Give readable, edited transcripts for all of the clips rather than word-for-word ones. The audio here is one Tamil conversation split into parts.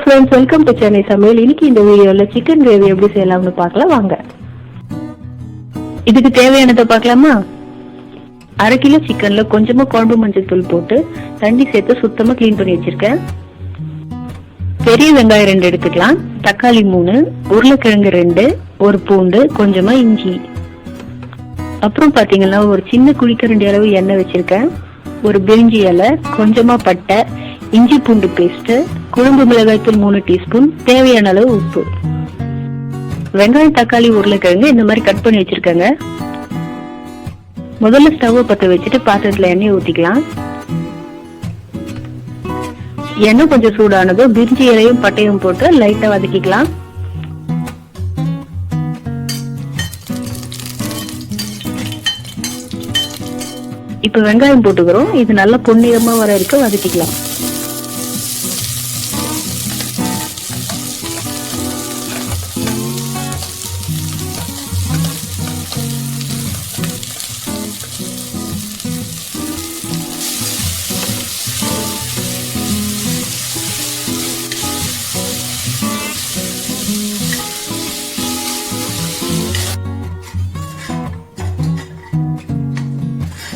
friends, welcome to Chennai Samayalagam. இன்னைக்கு இந்த வீடியோல சிக்கன் கிரேவி எப்படி செய்யலாம்னு பார்க்கலாம் வாங்க. இதுக்கு தேவையானதை பார்க்கலாமா? 1/2 கிலோ சிக்கன்ல கொஞ்சமா குழம்பு மஞ்சள் தூள் போட்டு தண்ணி சேர்த்து சுத்தமா க்ளீன் பண்ணி வச்சிருக்கேன். பெரிய வெங்காயம் 2 எடுத்துக்கலாம், தக்காளி 3, உருளைக்கிழங்கு 2, ஒரு பூண்டு, கொஞ்சமா இஞ்சி. அப்புறம் பாத்தீங்கன்னா ஒரு சின்ன குழிக்கரண்டி அளவு எண்ணெய் வச்சிருக்கேன், ஒரு பிரிஞ்சி இலை, கொஞ்சமா பட்டை, இஞ்சி பூண்டு பேஸ்ட், குழம்பு மிளகாய்த்தூள் 3 டீஸ்பூன், தேவையான அளவு உப்பு. வெங்காயம், தக்காளி, உருளைக்கிழங்கு இந்த மாதிரி கட் பண்ணி வச்சிருக்கேங்க. முதல்ல ஸ்டவ் பற்ற வச்சுட்டு பாத்திரத்துல எண்ணெய் ஊத்திக்கலாம். எண்ணெய் கொஞ்சம் சூடானதும் பிரிஞ்சி இலையும் பட்டையும் போட்டு லைட்டா வதக்கிக்கலாம். இப்ப வெங்காயம் போட்டுக்கிறோம், இது நல்லா பொன்னிறமா வர வரைக்கும் வதக்கிக்கலாம்.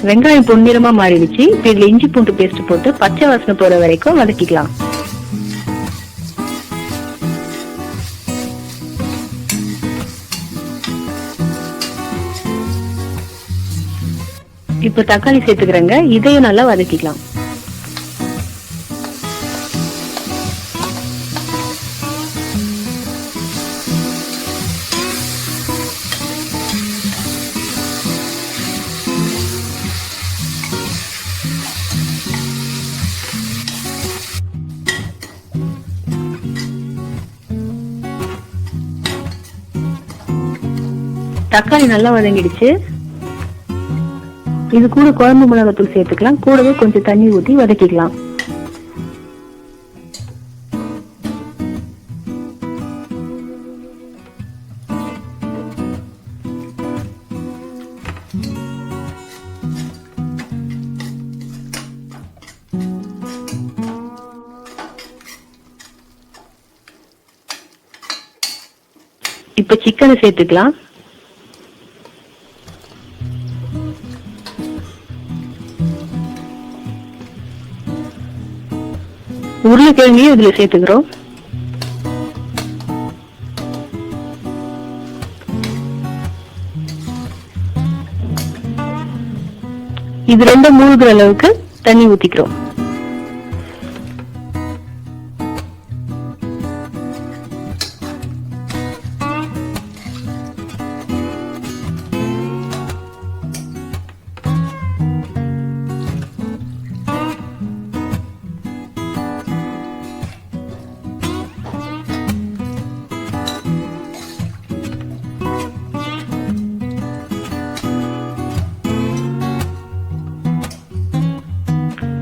வெங்காயம் பொன்னிறமா மாறிடுச்சு. இதுல இஞ்சி பூண்டு பேஸ்ட் போட்டு பச்சை வாசனை போற வரைக்கும் வதக்கிக்கலாம். இப்ப தக்காளி சேர்த்துக்கிறேங்க, இதையும் நல்லா வதக்கிக்கலாம். தக்காளி நல்லா வதங்கிடுச்சு. இது கூட குழம்பு மிளகாத்தூள் சேர்த்துக்கலாம், கூடவே கொஞ்சம் தண்ணி ஊற்றி வதக்கிக்கலாம். இப்ப சிக்கனை சேர்த்துக்கலாம். உருளைக்கிழங்கையும் இதுல சேர்த்துக்கிறோம். இது 2 மூழ்கிற அளவுக்கு தண்ணி ஊத்திக்கிறோம்.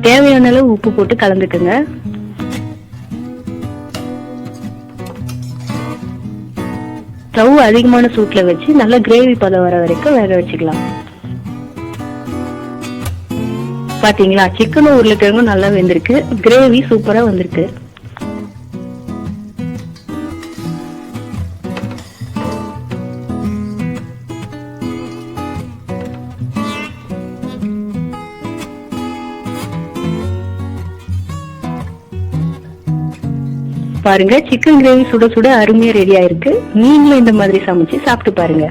தேவையான அளவு உப்பு போட்டு கலந்துக்குங்க. ஸ்டவ் அதிகமான சூட்ல வச்சு நல்லா கிரேவி பதம் வர வரைக்கும் வேக வச்சுக்கலாம். பாத்தீங்களா, சிக்கனும் உருளைக்கிழங்கும் நல்லா வெந்திருக்கு, கிரேவி சூப்பரா வந்திருக்கு. பாருங்க, சிக்கன் கிரேவி சுட சுட அருமையா ரெடி ஆயிருக்கு. நீங்களும் இந்த மாதிரி சமைச்சு சாப்பிட்டு பாருங்க.